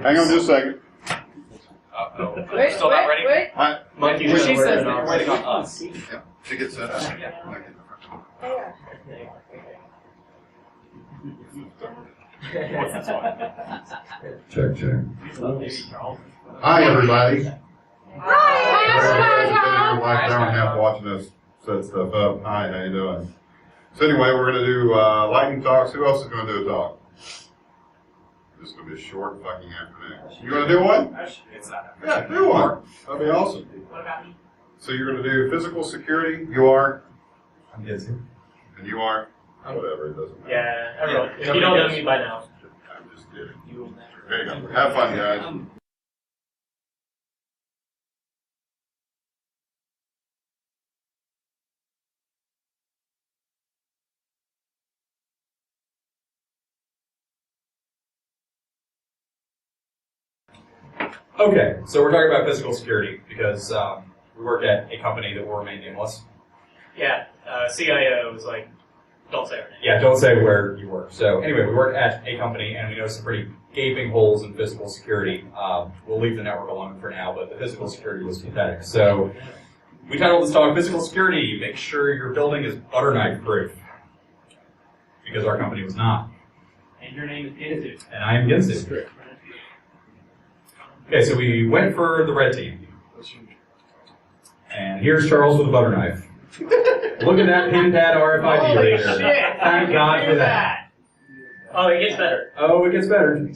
Hang on just a second. Wait, still not ready? Wait. Monkey, Well, she says that you're waiting on us. Yeah, to get set up. Check, check. Hi, everybody. Hi. Like hour and a half watching us set stuff up. Hi, how you doing? So anyway, we're going to do lightning talks. Who else is going to do a talk? This is going to be a short fucking afternoon. You going to do one? Yeah, do one. That'd be awesome. What about me? So you're going to do physical security. You are? I'm guessing. And you are? Whatever, it doesn't matter. Yeah, everyone. If you don't know me by now. I'm just kidding. There you go. Have fun, guys. Okay, so we're talking about physical security because we work at a company that will remain nameless. Yeah, CIO was like, don't say her name. Yeah, don't say where you work. So anyway, we work at a company and we noticed some pretty gaping holes in physical security. We'll leave the network alone for now, but the physical security was pathetic. So we titled this talk, Physical Security, Make Sure Your Building is Butter Knife Proof. Because our company was not. And your name is Ginsu. And I am Ginsu. Okay, so we went for the red team. And here's Charles with a butter knife. Look at that pin pad RFID right there. Thank God for that. Oh, it gets better. Oh, it gets better.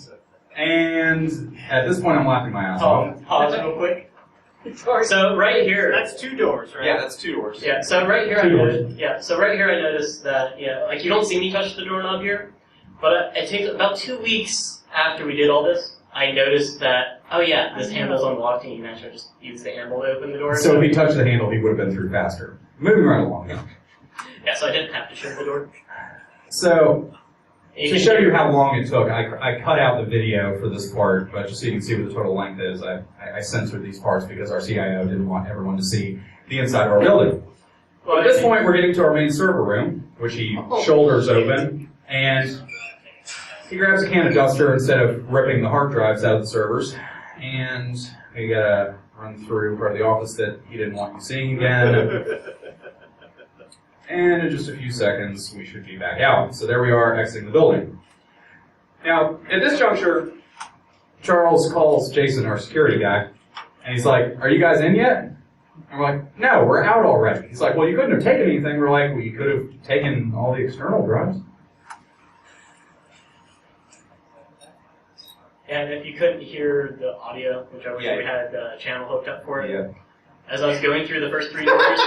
And at this point, I'm laughing my ass off. Pause real quick. So right here. That's 2 doors, right? Yeah, that's 2 doors. Yeah. So right here, 2 doors. So right here, I noticed that like you don't see me touch the doorknob here, but it takes about 2 weeks after we did all this. I noticed that, oh yeah, this handle's unlocked and you can actually just use the handle to open the door. So if he touched the handle, he would have been through faster. Moving right along. Yeah, so I didn't have to shut the door. So, to show you how long it took, I cut out the video for this part, but just so you can see what the total length is, I censored these parts because our CIO didn't want everyone to see the inside of our building. Well, at this point, we're getting to our main server room, which he shoulders open, and he grabs a can of duster instead of ripping the hard drives out of the servers, and we gotta run through part of the office that he didn't want you seeing again. And in just a few seconds, we should be back out. So there we are, exiting the building. Now, at this juncture, Charles calls Jason, our security guy, and he's like, "Are you guys in yet?" And we're like, "No, we're out already." He's like, "Well, you couldn't have taken anything." We're like, "Well, you could have taken all the external drives." And if you couldn't hear the audio, which I wish we had the channel hooked up for it, as I was going through the first 3 doors.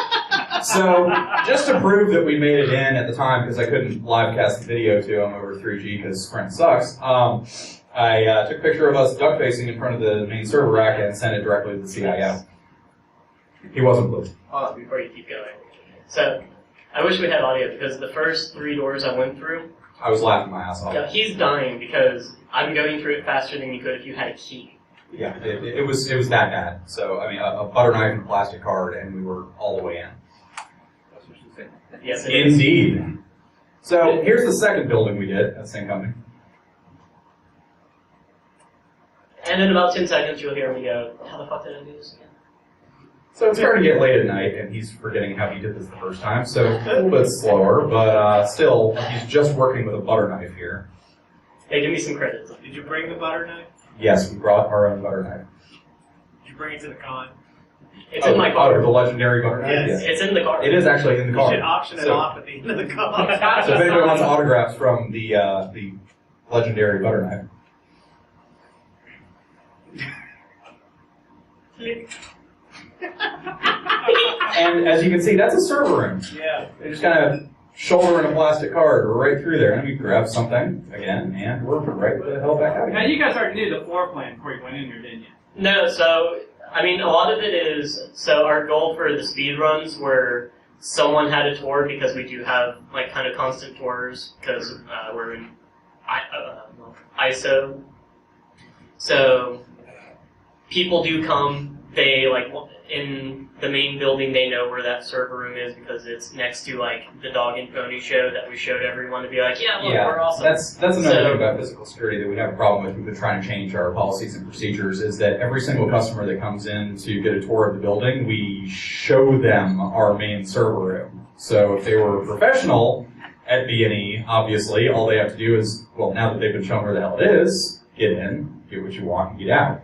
So, just to prove that we made it in at the time, because I couldn't live cast the video to him over 3G because Sprint sucks, I took a picture of us duck facing in front of the main server rack and sent it directly to the CIO. He wasn't blue. Pause before you keep going. So, I wish we had audio because the first 3 doors I went through, I was laughing my ass off. yeah, he's dying because I'm going through it faster than you could if you had a key. Yeah, it was that bad. So, I mean, a butter knife and a plastic card, and we were all the way in. That's what she said. Yes, it is. Indeed. So, here's the second building we did at the same company. And in about 10 seconds, you'll hear me go, how the fuck did I do this again? So it's starting to get late at night, and he's forgetting how he did this the first time, so a little bit slower, but still, he's just working with a butter knife here. Hey, give me some credit. Did you bring the butter knife? Yes, we brought our own butter knife. Did you bring it to the con? It's in my car. Oh, the legendary butter knife? Yes. It's in the car. It is actually in the car. You should auction it off at the end of the con. So if anybody wants autographs from the legendary butter knife. And as you can see, that's a server room. Yeah. They just kind of shoulder in a plastic card right through there, and we grab something again, and we're right the hell back out Now, again. you guys already knew the floor plan before you went in here, didn't you? No, so, I mean, a lot of it is, so our goal for the speed runs were someone had a tour because we do have, like, kind of constant tours because we're in ISO. So, people do come they like in the main building they know where that server room is because it's next to like the dog and pony show that we showed everyone to be like, yeah, look, we're awesome. That's another thing about physical security that we have a problem with. We've been trying to change our policies and procedures is that every single customer that comes in to get a tour of the building, we show them our main server room. So if they were professional at B&E, obviously, all they have to do is, well, now that they've been shown where the hell it is, get in, get what you want, and get out.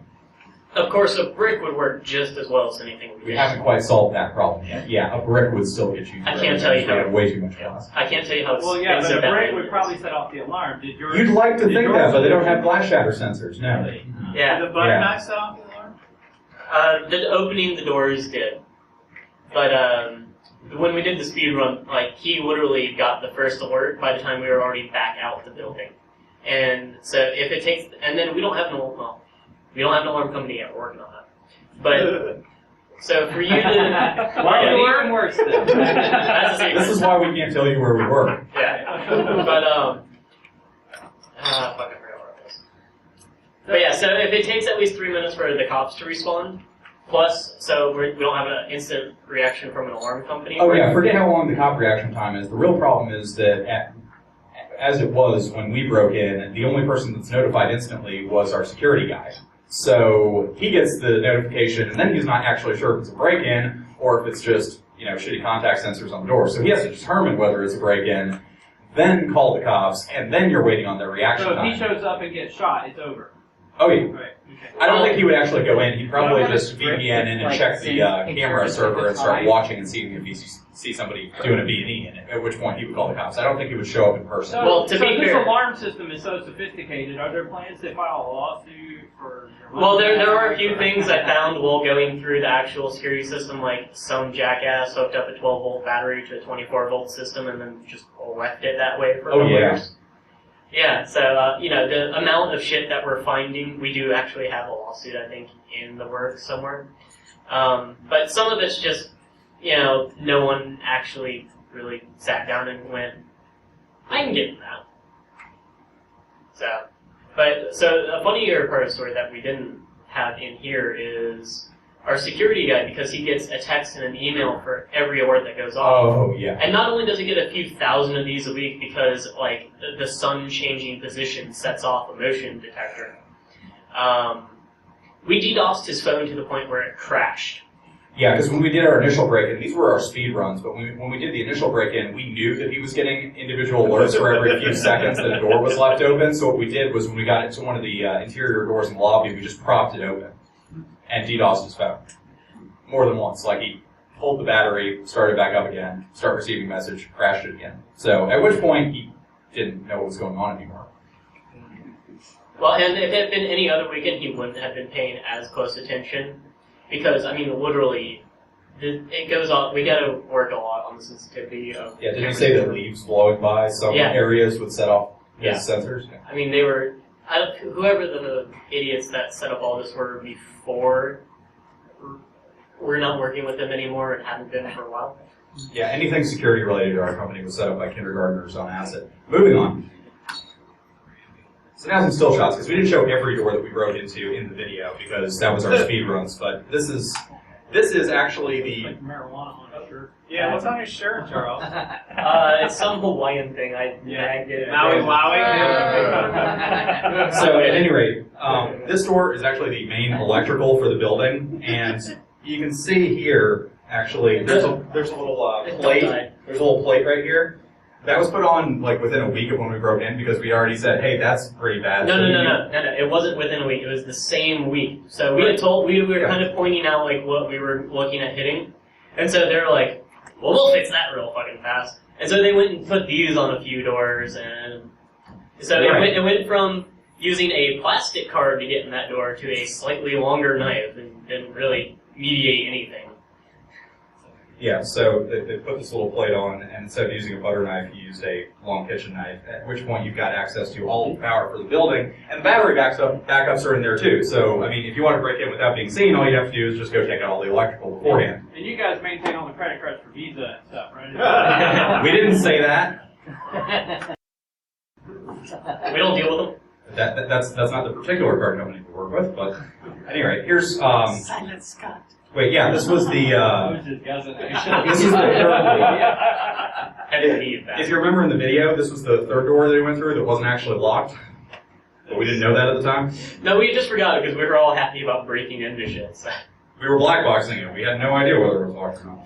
Of course, a brick would work just as well as anything We haven't quite solved that problem yet. Yeah, a brick would still get you. I can't tell you how. Way too much cost. I can't tell you how. Well, yeah, but expensive the that brick is. would probably set off the alarm. Did yours? You'd like to did think yours- that, but they don't have glass shatter sensors. No. Yeah. Did the butter Yeah. knife set off the alarm? The opening the doors did, but when we did the speed run, like he literally got the first alert by the time we were already back out the building, and so if it takes, and then we don't have an alarm company yet. We're working on that, but so for you to Why yeah, would it even worse then? that's a secret. This is why we can't tell you where we were. Yeah, but fuck, I forgot where I was. But yeah, so if it takes at least 3 minutes for the cops to respond, plus, so we don't have an instant reaction from an alarm company. Oh yeah, forget how long the cop reaction time is. The real problem is that as it was when we broke in, the only person that's notified instantly was our security guy. So he gets the notification, and then he's not actually sure if it's a break-in or if it's just, shitty contact sensors on the door. So he has to determine whether it's a break-in, then call the cops, and then you're waiting on their reaction So if time. he shows up and gets shot, it's over. Oh yeah. Right. Okay. I don't think he would actually go in. He'd probably Well, just VPN in and like, check the since camera it's server and start time. watching and seeing if he see somebody doing a B&E, and at which point he would call the cops. I don't think he would show up in person. So, Well, to so be this fair- alarm system is so sophisticated. Are there plans to file a lawsuit for? Well, there are a few things I found while going through the actual security system, like some jackass hooked up a 12-volt battery to a 24-volt system and then just left it that way for a couple years. Yeah, so, the amount of shit that we're finding, we do actually have a lawsuit, I think, in the works somewhere. But some of it's just, no one actually really sat down and went, I can get that. So a funnier part of the story that we didn't have in here is our security guy, because he gets a text and an email for every alert that goes off. Oh, yeah. And not only does he get a few thousand of these a week because, like, the sun changing position sets off a motion detector, we DDoSed his phone to the point where it crashed. Yeah, because when we did our initial break-in, these were our speed runs, but when we did the initial break-in, we knew that he was getting individual alerts for every few seconds that a door was left open, so what we did was when we got into one of the interior doors in the lobby, we just propped it open and DDoSed his phone. More than once. Like, he pulled the battery, started back up again, start receiving message, crashed it again. So, at which point, he didn't know what was going on anymore. Well, and if it had been any other weekend, he wouldn't have been paying as close attention. Because, literally, it goes on. We gotta work a lot on the sensitivity of. Yeah, did you say that leaves blowing by some areas would set off his sensors? Yeah. They were. Whoever the idiots that set up all this were before, we're not working with them anymore and haven't been for a while. Yeah, anything security related to our company was set up by kindergartners on acid. Moving on. So now some still shots, because we didn't show every door that we broke into in the video, because that was our speed runs, but this is actually the... Like marijuana on a shirt. Yeah, what's on your shirt, Charles? It's some Hawaiian thing. I bagged it. Maui Wowie. So at any rate, this door is actually the main electrical for the building, and you can see here, actually, there's a little plate. There's a little plate right here. That was put on within a week of when we broke in because we already said, hey, that's pretty bad. No. It wasn't within a week. It was the same week. So we were kind of pointing out what we were looking at hitting, and so they were like, well, we'll fix that real fucking fast. And so they went and put these on a few doors, and so it went from using a plastic card to get in that door to a slightly longer knife, and didn't really mediate anything. Yeah, so they put this little plate on, and instead of using a butter knife, you used a long kitchen knife, at which point you've got access to all the power for the building, and the battery backups are in there too. So, if you want to break in without being seen, all you have to do is just go take out all the electrical beforehand. And you guys maintain all the credit cards for Visa and stuff, right? We didn't say that. We don't deal with them. That's not the particular card company we work with, but... At any rate, here's Silent Scott. wait, yeah, this was the this is the I didn't need that. if you remember in the video, this was the third door that we went through that wasn't actually locked. But we didn't know that at the time. No, we just forgot it because we were all happy about breaking into shit. So. We were blackboxing it. We had no idea whether it was locked or not.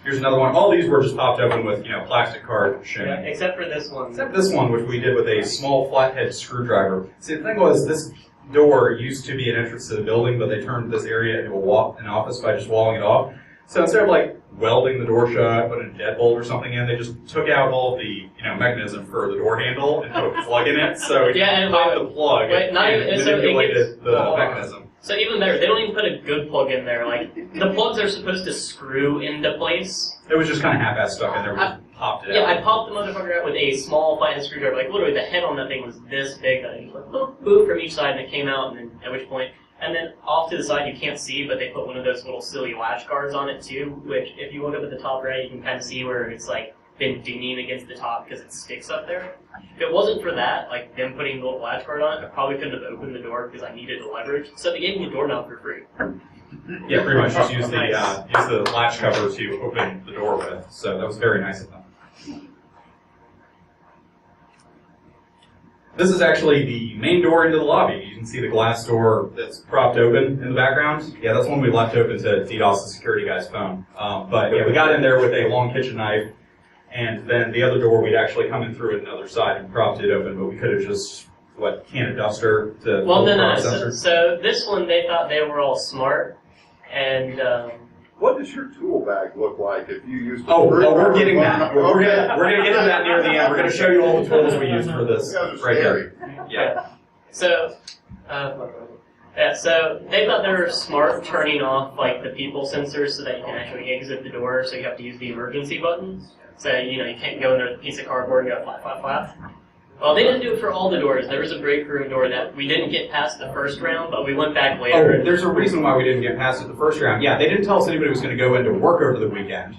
Here's another one. All these were just popped open with, plastic card shimming. Yeah, except for this one. Except this one, which we did with a small flathead screwdriver. See, the thing was, this door used to be an entrance to the building, but they turned this area into an office by just walling it off. So instead of welding the door shut, putting a deadbolt or something in, they just took out all the mechanism for the door handle and put a plug in it. So you pop the plug and manipulated the mechanism. So even better, they don't even put a good plug in there. The plugs are supposed to screw into place. It was just kind of half-assed stuck in there. We just popped it out. Yeah, I popped the motherfucker out with a small flathead screwdriver. Literally, the head on that thing was this big that I just boop, boop from each side, and it came out, and then at which point, and then off to the side you can't see, but they put one of those little silly latch guards on it too, which if you look up at the top right, you can kind of see where it's been dinging against the top because it sticks up there. If it wasn't for that, them putting the little latch guard on it, I probably couldn't have opened the door because I needed the leverage. So they gave me the doorknob for free. Yeah, pretty much. Just use the latch cover to open the door with. So that was very nice of them. This is actually the main door into the lobby. You can see the glass door that's propped open in the background. Yeah, that's one we left open to DDoS the security guy's phone. But yeah, we got in there with a long kitchen knife. And then the other door, we'd actually come in through it another side and propped it open, but we could have just, can of duster to... Well, no. So this one, they thought they were all smart, and... What does your tool bag look like if you use the... Oh, we're getting that. We're going to get to that near the end. We're going to show you all the tools we used for this right here. Yeah. So they thought they were smart turning off, the people sensors so that you can actually exit the door, so you have to use the emergency buttons. So, you can't go in there with a piece of cardboard and go flap, flap, flap. Well, they didn't do it for all the doors. There was a break room door that we didn't get past the first round, but we went back later. Oh, there's a reason why we didn't get past it the first round. Yeah, they didn't tell us anybody was going to go into work over the weekend.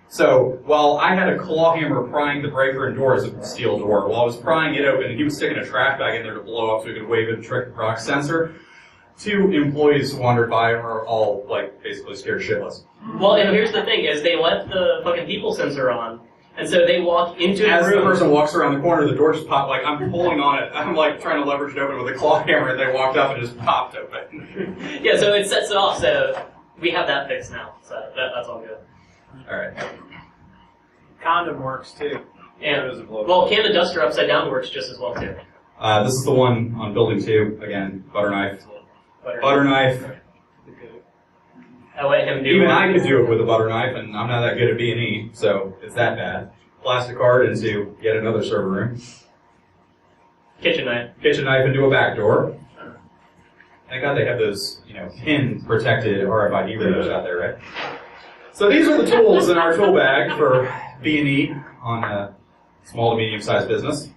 So, while I had a claw hammer prying the break room door as a steel door, while I was prying it open, he was sticking a trash bag in there to blow up so we could wave it and trick the proc sensor. 2 employees wandered by and were all, basically scared shitless. Well, and here's the thing, is they left the fucking people sensor on. And so they walk into the room. As the person walks around the corner, the door just popped. I'm pulling on it. I'm trying to leverage it open with a claw hammer, and they walked up and just popped open. Yeah, so it sets it off. So we have that fixed now. So that's all good. All right. Condom works too. Yeah. Well, can the duster upside down works just as well too. This is the one on building 2. Again, butter knife. Butter knife. I let him do Even one. I could do it with a butter knife, and I'm not that good at B&E, so it's that bad. Plastic card into yet another server room. Kitchen knife. Kitchen knife into a back door. Thank God they have those, pin-protected RFID readers out there, right? So these are the tools in our tool bag for B&E on a small to medium-sized business.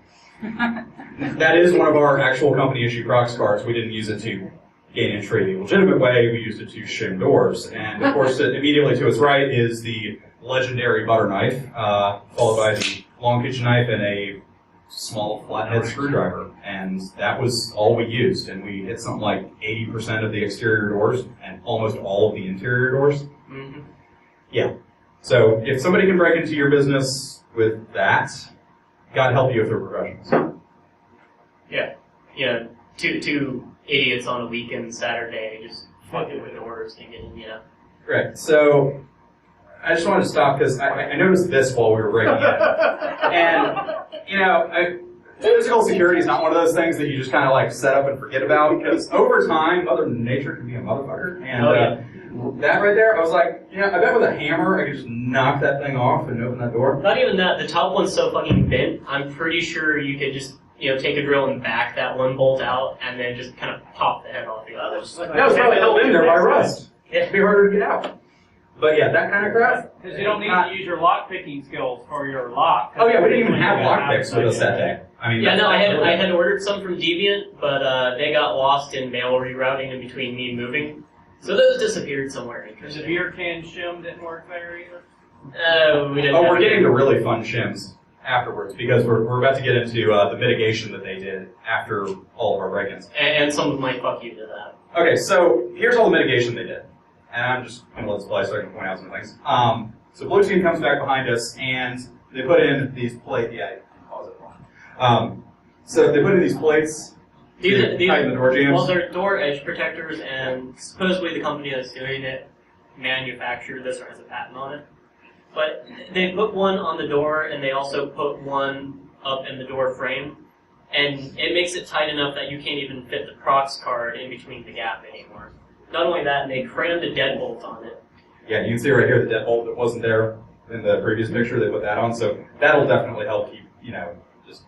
That is one of our actual company-issued prox cards. We didn't use it to gain entry the legitimate way. We used it to shim doors. And, of course, immediately to its right is the legendary butter knife, followed by the long kitchen knife and a small flathead screwdriver. And that was all we used. And we hit something like 80% of the exterior doors and almost all of the interior doors. Mm-hmm. Yeah. So if somebody can break into your business with that, God help you if they're professionals. Yeah. Two idiots on a weekend Saturday just fucking with doors thinking, Right. So I just wanted to stop because I noticed this while we were breaking in. And, physical security is not one of those things that you just kind of set up and forget about because over time, Mother Nature can be a motherfucker. And that right there, I was like, I bet with a hammer I could just knock that thing off and open that door. Not even that. The top one's so fucking bent, I'm pretty sure you could just take a drill and back that one bolt out, and then just kind of pop the head off the other. That was probably held in there by rust. It'd be harder to get out. But yeah, that kind of crap. Because you don't need to use your lock picking skills for your lock. Oh yeah, we didn't even have lock picks with us that day. I had ordered some from Deviant, but they got lost in mail rerouting in between me moving. So those disappeared somewhere Because the beer can shim didn't work there either? We didn't. Oh, we're getting to really fun shims. afterwards because we're about to get into the mitigation that they did after all of our break-ins. And some of my fuck you to that. Okay, so here's all the mitigation they did. And I'm just going to let this play so I can point out some things. So Blue Team comes back behind us, and they put in these plates. Yeah, I pause it. So they put in these plates to tighten the door jambs. Well, they're door edge protectors, and supposedly the company that's doing it manufactured this or has a patent on it. But they put one on the door, and they also put one up in the door frame. And it makes it tight enough that you can't even fit the prox card in between the gap anymore. Not only that, they crammed a deadbolt on it. Yeah, you can see right here the deadbolt that wasn't there in the previous picture. They put that on, so that'll definitely help keep, just.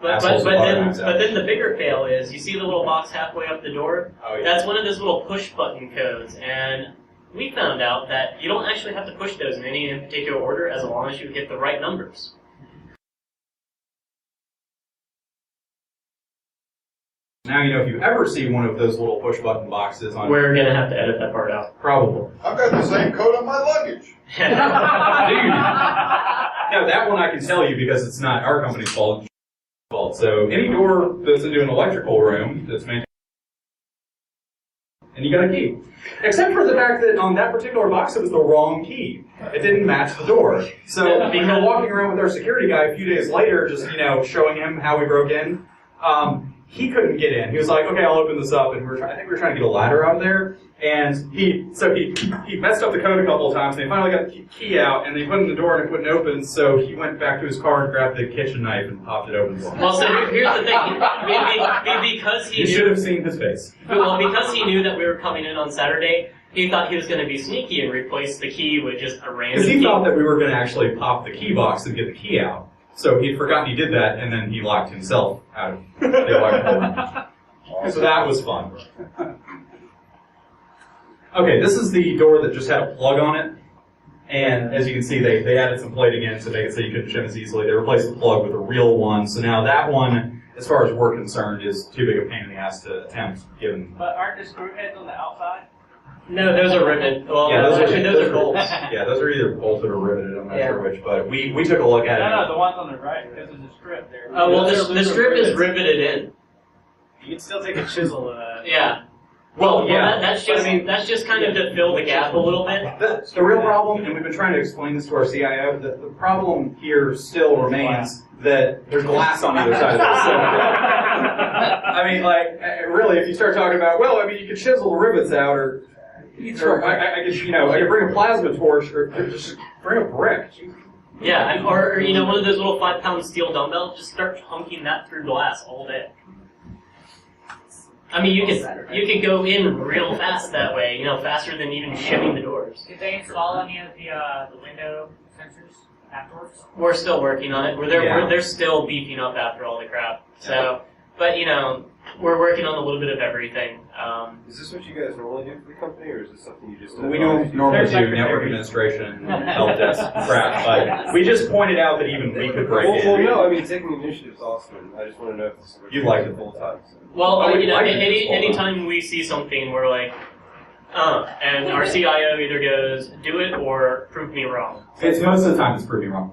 But then the bigger fail is you see the little box halfway up the door. Oh, yeah. That's one of those little push button codes, and we found out that you don't actually have to push those in any particular order as long as you get the right numbers. Now you know if you ever see one of those little push button boxes on. We're gonna have to edit that part out. Probably. I've got the same code on my luggage. Dude. No, that one I can tell you because it's not our company's fault. So any door that's into an electrical room that's maintained, and you got a key. Except for the fact that on that particular box it was the wrong key. It didn't match the door. So we were walking around with our security guy a few days later, just showing him how we broke in. He couldn't get in. He was like, "Okay, I'll open this up," and I think we were trying to get a ladder out of there. And he messed up the code a couple of times, and they finally got the key out, and they put it in the door, and it wouldn't open, so he went back to his car and grabbed the kitchen knife and popped it open. Well, so here's the thing. Because he You should have seen his face. Well, because he knew that we were coming in on Saturday, he thought he was going to be sneaky and replace the key with just a random Because key. he thought that we were going to actually pop the key box and get the key out. So he'd forgotten he did that, and then he locked himself out of the electrical room. So that was fun. Okay, this is the door that just had a plug on it. And as you can see, they added some plating in to make it so you couldn't shim as easily. They replaced the plug with a real one. So now that one, as far as we're concerned, is too big a pain in the ass to attempt, given... But aren't the screw heads on the outside? No, those are riveted. Well, Yeah, those are bolts. Yeah, those are either bolted or riveted. I'm not sure which, but we took a look at it. No, the ones on the right, because there's a strip there. Oh, well, the strip is riveted in. You can still take a chisel to that. Yeah. Well, yeah. That's just kind of to fill the gap a little bit. The real problem, and we've been trying to explain this to our CIO, the problem here still remains that there's glass on either side of this. So, I mean, really, if you start talking about, you could chisel the rivets out, or I could bring a plasma torch, or just bring a brick. Yeah, or one of those little 5-pound steel dumbbells. Just start hunking that through glass all day. I mean, you could go in real fast that way. Faster than even shimming the doors. Did they install any of the window sensors afterwards? We're still working on it. They're still beefing up after all the crap. So, but we're working on a little bit of everything. Is this what you guys normally do for the company, or is this something you just do? We don't normally do network administration, help desk crap, but we just pointed out that even we could break in. Well, no, I mean, taking the initiative is awesome, and I just want to know if this is what You'd like it full time. So. Well, we'd like it anytime we see something, we're like, and our CIO either goes, do it or prove me wrong. It's most of the time it's proving wrong.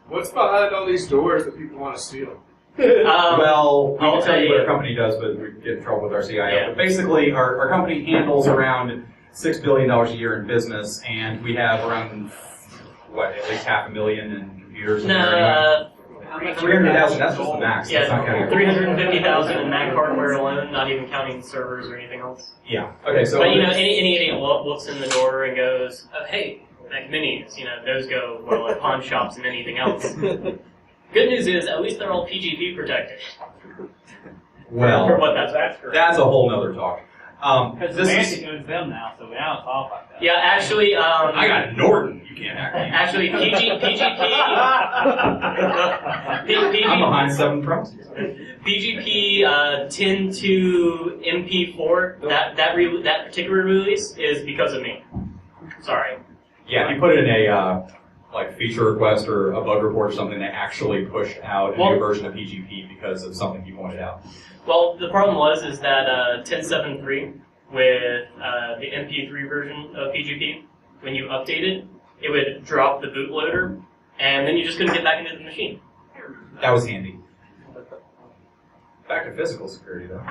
What's behind all these doors that people want to steal? Well, I'll I'll tell you tell what you. our company does, but we get in trouble with our CIO. Yeah. But basically, our company handles around $6 billion a year in business, and we have around, at least $500,000 in computers. in there anyway. 300,000, that's just the max. That's not Yeah, counting. 350,000 in Mac hardware alone, not even counting servers or anything else. Yeah. Okay, so. But any idiot looks in the door and goes, oh, "Hey, Mac Minis," those go well at pawn shops and anything else. Good news is, at least they're all PGP protected. Well, For what that's worth. that's a whole nother talk. Because This Semantic is, owns them now, so we don't talk like that. Yeah, actually, I got Norton. You can't hack me. actually, PGP. I'm behind 7 promises. PGP 10.2 MP4. That particular release is because of me. Sorry. Yeah, if you put it in a feature request or a bug report or something, they actually pushed out a new version of PGP because of something you pointed out. Well, the problem is that 10.7.3 with the MP3 version of PGP, when you updated, it would drop the bootloader, and then you just couldn't get back into the machine. That was handy. Back to physical security, though.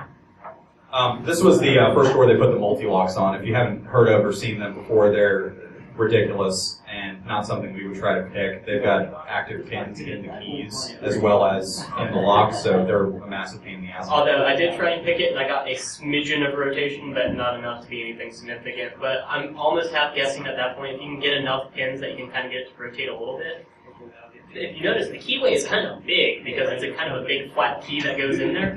This was the first door they put the multi-locks on. If you haven't heard of or seen them before, they're ridiculous and not something we would try to pick. They've got active pins in the keys as well as in the lock, so they're a massive pain in the ass. Although I did try and pick it, and I got a smidgen of rotation, but not enough to be anything significant. But I'm almost half guessing at that point, if you can get enough pins that you can kind of get it to rotate a little bit. If you notice, the keyway is kind of big because it's a kind of a big flat key that goes in there.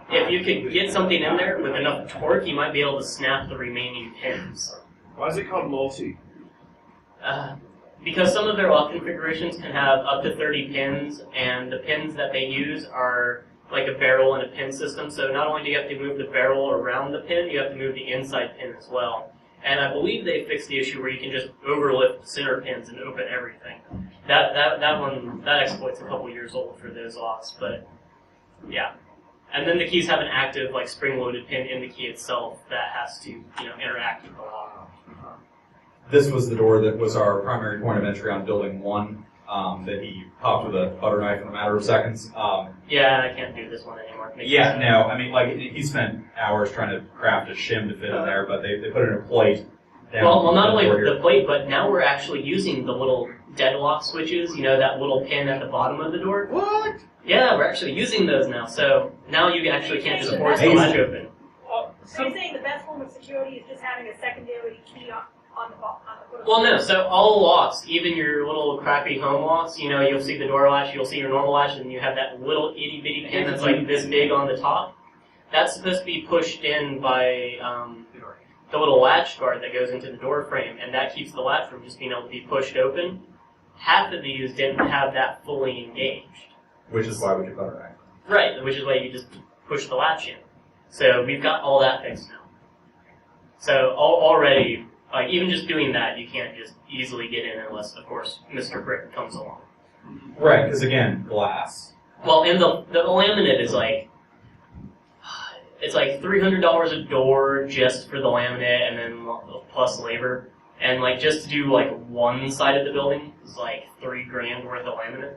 If you could get something in there with enough torque, you might be able to snap the remaining pins. Why is it called multi? Because some of their lock configurations can have up to 30 pins, and the pins that they use are like a barrel and a pin system. So not only do you have to move the barrel around the pin, you have to move the inside pin as well. And I believe they fixed the issue where you can just overlift center pins and open everything. That exploit's a couple years old for those locks, but yeah. And then the keys have an active, like, spring-loaded pin in the key itself that has to, interact with the lock. This was the door that was our primary point of entry on building 1, that he popped with a butter knife in a matter of seconds. Yeah, I can't do this one anymore. Yeah, no, I mean, like, he spent hours trying to craft a shim to fit in there, but they put in a plate down. Well, not only the the plate, but now we're actually using the little deadlock switches, that little pin at the bottom of the door. What? Yeah, we're actually using those now, so now you actually can't just force the Amazing. latch open. So you're saying the best form of security is just having a secondary key on the foot? Well, no, so all locks, even your little crappy home locks, you'll see the door latch, you'll see your normal latch, and you have that little itty bitty pin that's like this big on the top. That's supposed to be pushed in by the little latch guard that goes into the door frame, and that keeps the latch from just being able to be pushed open. Half of these didn't have that fully engaged. Which is why we did butter knife. Right, which is why you just push the latch in. So we've got all that fixed now. So already, like, even just doing that, you can't just easily get in unless, of course, Mr. Brick comes along. Right, because again, glass. Well, and the laminate is like, it's like $300 a door just for the laminate, and then plus labor. And like just to do like one side of the building is like $3,000 worth of laminate.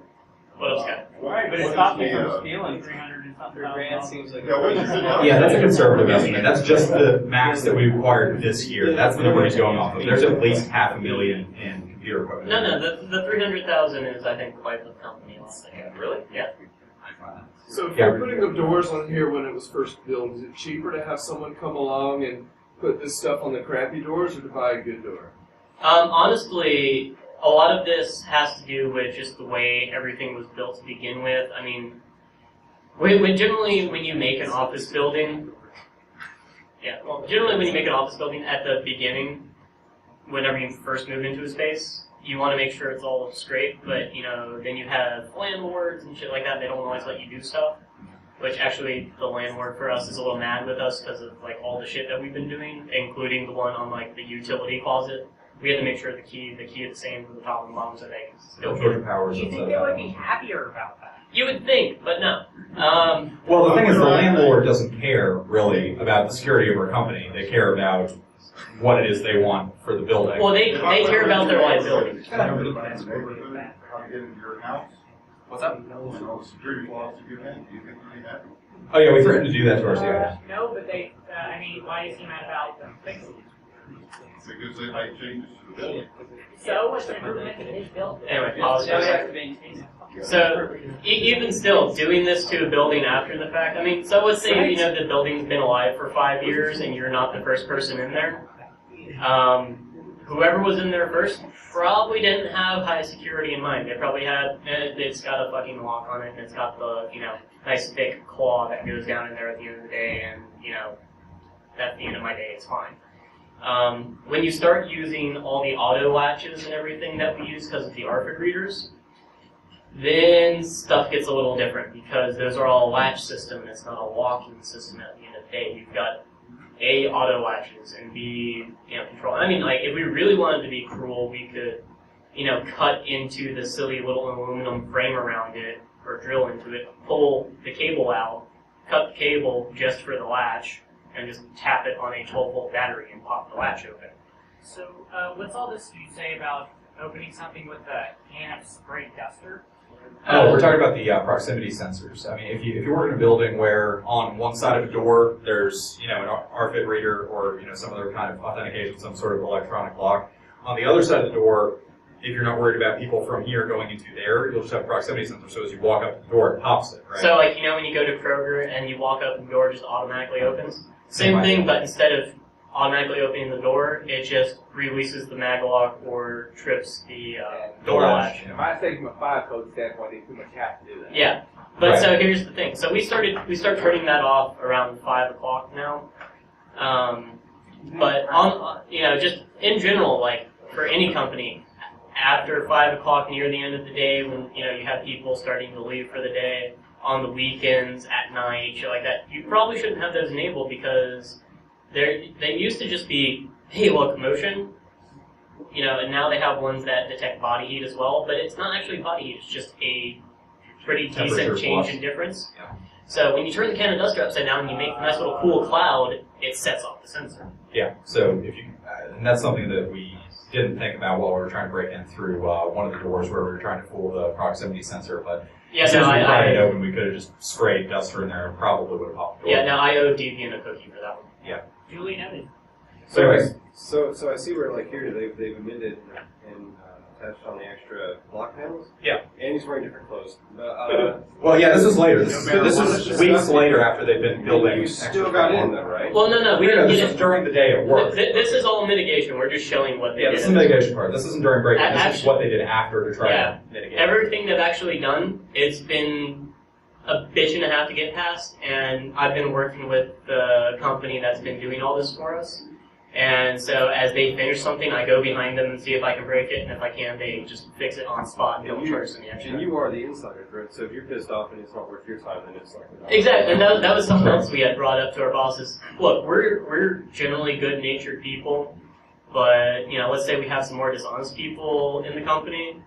What else, guy? Right, but it stopped me from stealing 300 and something. $3,000 seems like Yeah, what is it? Yeah, that's a conservative estimate. That's just the max that we required this year. That's the number he's going off of. There's at least $500,000 in computer equipment. No, the 300,000 is, I think, quite the company. Really? Yeah. So if you're putting the doors on here when it was first built, is it cheaper to have someone come along and put this stuff on the crappy doors, or to buy a good door? Honestly, a lot of this has to do with just the way everything was built to begin with. I mean, generally when you make an office building, generally when you make an office building at the beginning, whenever you first move into a space, you want to make sure it's all straight, but then you have landlords and shit like that. They don't always let you do stuff. Which actually, the landlord for us is a little mad with us because of like all the shit that we've been doing, including the one on like the utility closet. We had to make sure the key is the same for the top and bottom so they can still Georgia Powers. Do you think they would be happier about that? You would think, but no. Well, the thing is, the landlord doesn't care really about the security of our company. They care about what it is they want for the building. Well, they care about their liability. Remember the plans how to get into your house? What's up? And all the security flaws you get in. Do you think you need that? Oh yeah, we threatened to do that to our CIOs. No, but they, why is he mad about them fixing it? Because they make changes to the building. So, it's an improvement to his building. Anyway, apologize. So, even still, doing this to a building after the fact, I mean, so let's say, the building's been alive for 5 years and you're not the first person in there. Whoever was in there first probably didn't have high security in mind. They probably had, it's got a fucking lock on it, and it's got the, nice thick claw that goes down in there at the end of the day, and, at the end of my day, it's fine. When you start using all the auto latches and everything that we use because of the ARFID readers, then stuff gets a little different because those are all a latch system and it's not a locking system at the end of the day. You've got A, auto latches, and B, control. I mean, like, if we really wanted to be cruel, we could, cut into the silly little aluminum frame around it, or drill into it, pull the cable out, cut the cable just for the latch, and just tap it on a 12-volt battery and pop the latch open. So, what's all this you say about opening something with a can of spray duster? Oh, we're talking about the proximity sensors. I mean, if you work in a building where on one side of the door there's an RFID reader or some other kind of authentication, some sort of electronic lock. On the other side of the door, if you're not worried about people from here going into there, you'll just have a proximity sensor. So as you walk up the door, it pops it, right? So like when you go to Kroger and you walk up and the door just automatically opens. Same thing, but instead of automatically opening the door, it just releases the mag lock or trips the door latch. If I take from a 5 code standpoint, they pretty much have to do that. Yeah, but Right. so here's the thing. So we start turning that off around 5 o'clock now. But on just in general, like for any company, after 5 o'clock near the end of the day, when you have people starting to leave for the day, on the weekends, at night, shit like that, you probably shouldn't have those enabled because they used to just be, hey, look, motion, and now they have ones that detect body heat as well, but it's not actually body heat, it's just a pretty decent change in difference. Yeah. So when you turn the can of duster upside down and you make a nice little cool cloud, it sets off the sensor. Yeah. So if you, and that's something that we didn't think about while we were trying to break in through one of the doors where we were trying to fool the proximity sensor, but Yeah, as soon no, as we pried it I open, we could have just sprayed duster in there and probably would have popped the door. yeah, no, I owe Deviant a cookie for that one. Julie Evans. So anyways, So I see where like here they've amended and attached on the extra block panels. Yeah. And he's wearing different clothes. well, yeah, this is later. This is weeks later after they've been building. You still got in though, right? Well, no, we No, didn't this get is it. during the day at work. This is all mitigation. We're just showing what they Yeah, did. this is the mitigation part. This isn't during break. This is Actually- what they did after to try Yeah. to mitigate. Everything they've actually done, it's been a bitch and a half to get past, and I've been working with the company that's been doing all this for us. And so as they finish something, I go behind them and see if I can break it, and if I can, they just fix it on spot and don't charge me extra. And you are the insider, right? So if you're pissed off and it's not worth your time, then it's like Exactly, and that was something else we had brought up to our bosses. Look, we're generally good-natured people, but let's say we have some more dishonest people in the company.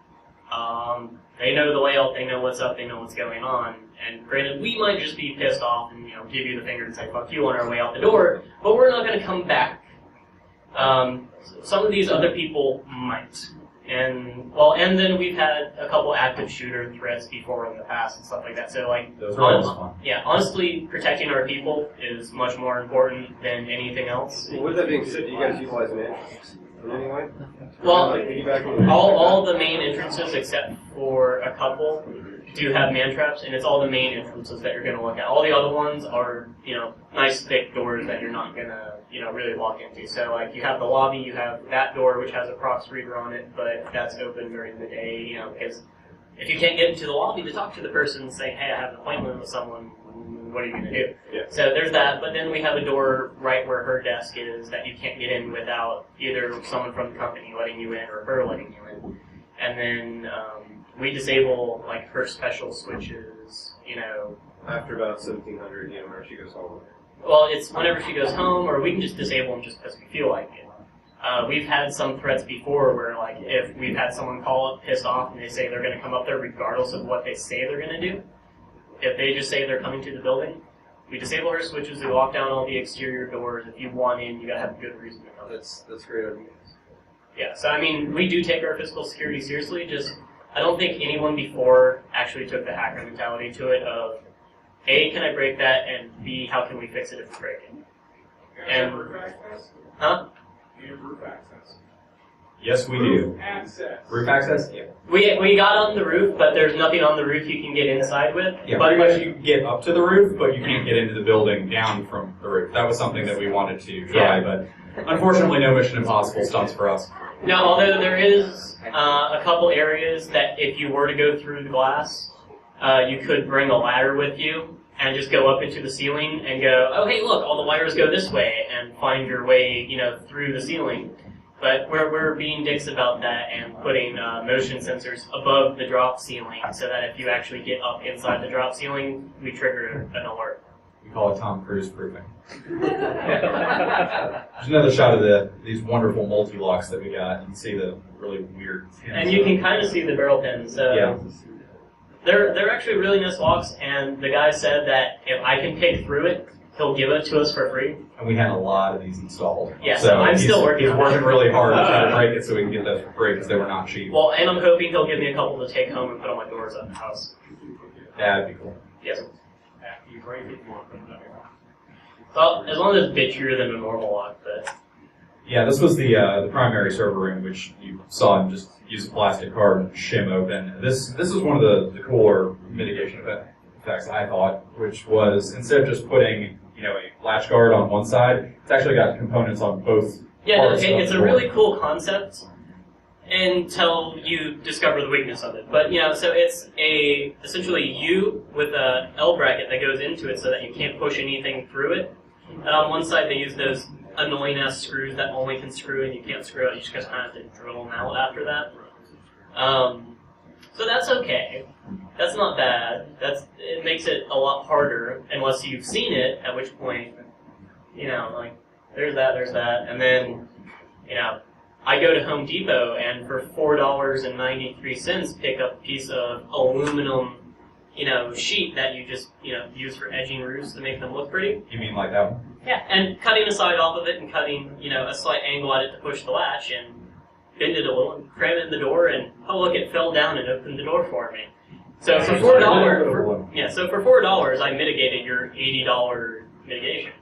They know the layout, they know what's up, they know what's going on. And granted, we might just be pissed off and give you the finger and say fuck you on our way out the door, but we're not going to come back. Some of these other people might. And then we've had a couple active shooter threats before in the past and stuff like that. So Those are always fun. yeah, honestly, protecting our people is much more important than anything else. Well, with that being said, do you guys utilize an entrance in any way? Well, Like piggybacking? all the main entrances except for a couple do have man traps, and it's all the main entrances that you're going to look at. All the other ones are, nice thick doors that you're not going to, really walk into. So you have the lobby, you have that door which has a prox reader on it, but that's open during the day, because if you can't get into the lobby to talk to the person and say, hey, I have an appointment with someone, what are you going to do? Yeah. So there's that, but then we have a door right where her desk is that you can't get in without either someone from the company letting you in or her letting you in. And then we disable her special switches, After about 1700, whenever she goes home. Well, it's whenever she goes home, or we can just disable them just because we feel like it. We've had some threats before where, if we've had someone call up pissed off and they say they're going to come up there regardless of what they say they're going to do, if they just say they're coming to the building, we disable her switches, we lock down all the exterior doors. If you want in, you got to have a good reason to come. That's great on you guys. Yeah, so we do take our physical security seriously, just I don't think anyone before actually took the hacker mentality to it of, A, can I break that, and B, how can we fix it if we break it? And, roof access? huh? You have roof access. Yes, we do. Access. Roof access? Yeah. We got on the roof, but there's nothing on the roof you can get inside with. Yeah, but pretty much you can get up to the roof, but you can't get into the building down from the roof. That was something that we wanted to try, but unfortunately no Mission Impossible stunts for us. Now, although there is a couple areas that if you were to go through the glass, you could bring a ladder with you and just go up into the ceiling and go, oh, hey, look, all the wires go this way, and find your way, through the ceiling. But we're being dicks about that and putting motion sensors above the drop ceiling so that if you actually get up inside the drop ceiling, we trigger an alert. We call it Tom Cruise proofing. There's another shot of these wonderful multi-locks that we got. You can see the really weird pins. And you can kind of see the barrel pins. Yeah. They're actually really nice locks, and the guy said that if I can pick through it, he'll give it to us for free. And we had a lot of these installed. Yeah, so I'm still working He's on working it. really hard to try to break it so we can get those for free because they were not cheap. Well, and I'm hoping he'll give me a couple to take home and put on my doors at the house. That'd be cool. Yes. After you break it, more from there. Well, as long as it's bitchier than a normal lock, but Yeah, this was the primary server room, which you saw him just use a plastic card and shim open. This is one of the cooler mitigation effects I thought, which was instead of just putting a latch guard on one side, it's actually got components on both. yeah, no, parts of it's the a door. really cool concept until you discover the weakness of it. But so it's essentially U with a L bracket that goes into it so that you can't push anything through it. And on one side they use those annoying ass screws that only can screw and you can't screw out. You just kind of have to drill them out after that. So that's okay. That's not bad. It makes it a lot harder unless you've seen it. At which point, like there's that, and then I go to Home Depot and for $4.93 pick up a piece of aluminum, sheet that you just use for edging roofs to make them look pretty. You mean like that one? Yeah, and cutting the side off of it and cutting, a slight angle at it to push the latch and bend it a little and cram it in the door and, oh look, it fell down and opened the door for me. So for $4, so for $4 I mitigated your $80 mitigation.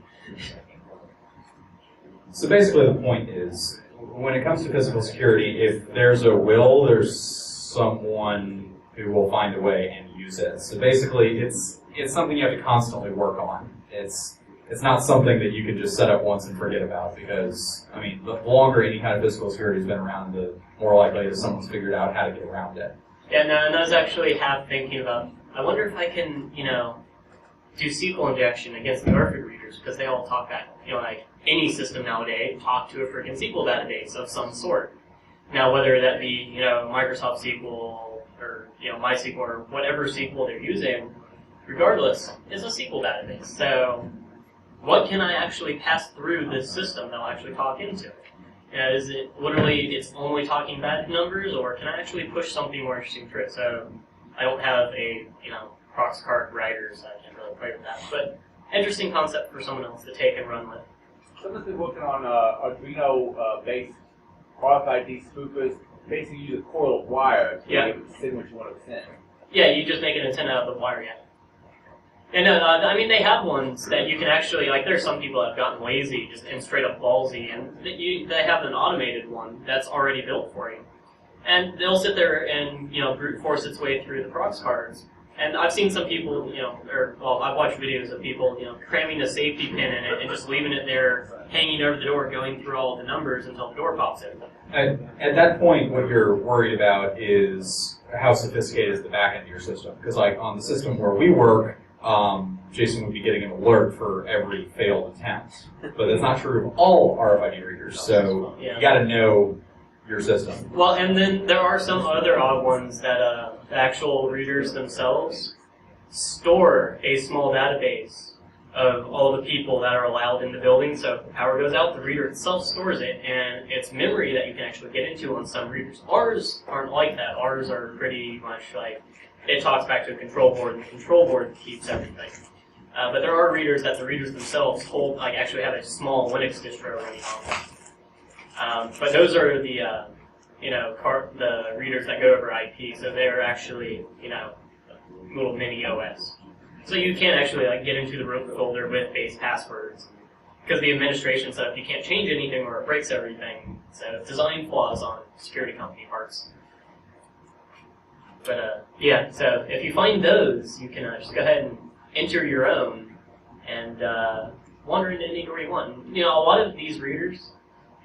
So basically the point is, when it comes to physical security, if there's a will, there's someone who will find a way and use it. So basically it's something you have to constantly work on. It's not something that you can just set up once and forget about because, the longer any kind of physical security has been around, the more likely that someone's figured out how to get around it. Yeah, no, and I was actually half thinking about, I wonder if I can, do SQL injection against the Garfield readers because they all talk back. Like any system nowadays, talk to a freaking SQL database of some sort. Now, whether that be, Microsoft SQL or, MySQL or whatever SQL they're using, regardless, it's a SQL database. So what can I actually pass through this system that will actually talk into it? Is it literally it's only talking bad numbers, or can I actually push something more interesting through it? So I don't have a prox card writer, so I can't really play with that. But interesting concept for someone else to take and run with. Someone's been working on Arduino-based RFID spoofers. Basically, use a coil of wire to be able to send what you want to send. Yeah, you just make an antenna out of the wire, yeah. And they have ones that you can actually, like, there's some people that have gotten lazy and straight up ballsy, and they have an automated one that's already built for you. And they'll sit there and, brute force its way through the prox cards. And I've seen some people, I've watched videos of people, cramming a safety pin in it and just leaving it there hanging over the door, going through all the numbers until the door pops open. At that point, what you're worried about is how sophisticated is the back end of your system. Because, like, on the system where we work, Jason would be getting an alert for every failed attempt. But that's not true of all RFID readers, so you gotta know your system. Well, and then there are some other odd ones that the actual readers themselves store a small database of all the people that are allowed in the building. So if the power goes out, the reader itself stores it, and it's memory that you can actually get into on some readers. Ours aren't like that. Ours are pretty much like, it talks back to a control board, and the control board keeps everything. But there are readers that the readers themselves hold, like actually have a small Linux distro running on them. But those are the, the readers that go over IP, so they're actually, little mini OS. So you can't actually get into the root folder with base passwords because the administration said you can't change anything or it breaks everything. So it's design flaws on security company parts. But so if you find those, you can just go ahead and enter your own and wander into any door you want. A lot of these readers,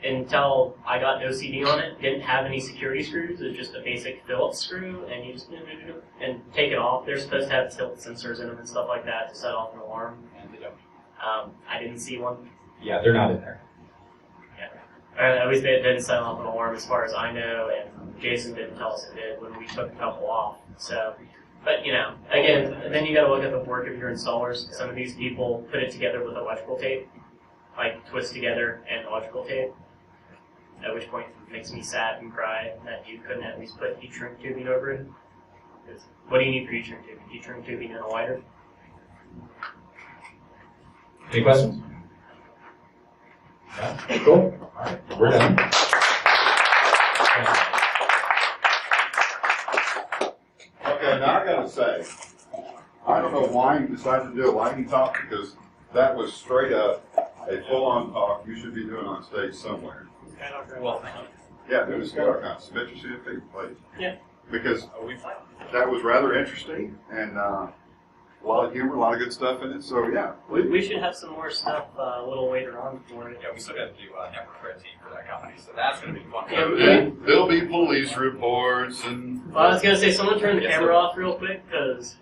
until I got no CD on it, didn't have any security screws. It was just a basic Phillips screw, and you just and take it off. They're supposed to have tilt sensors in them and stuff like that to set off an alarm. And they don't. I didn't see one. Yeah, they're not in there. Yeah. Or at least it didn't set off an alarm as far as I know, and Jason didn't tell us it did when we took a couple off. So, but again, then you got to look at the work of your installers. Some of these people put it together with electrical tape, like twist together and electrical tape. At which point it makes me sad and cry that you couldn't at least put heat shrink tubing over it. What do you need for heat shrink tubing? Heat shrink tubing and a lighter? Any questions? Yeah. Cool. All right, we're done. Okay, now I gotta say, I don't know why you decided to do a lightning talk, because that was straight up a full-on talk you should be doing on stage somewhere. Well, Yeah, do the SkyDogCon. Submit your CFP, please. Yeah. Because that was rather interesting, and a lot of humor, a lot of good stuff in it, so yeah. we should have some more stuff a little later on for it. Yeah, we still got to do a network red team for that company, so that's going to be fun. Yeah, There'll be police reports and... Well, I was gonna say, someone turn the camera off real quick, because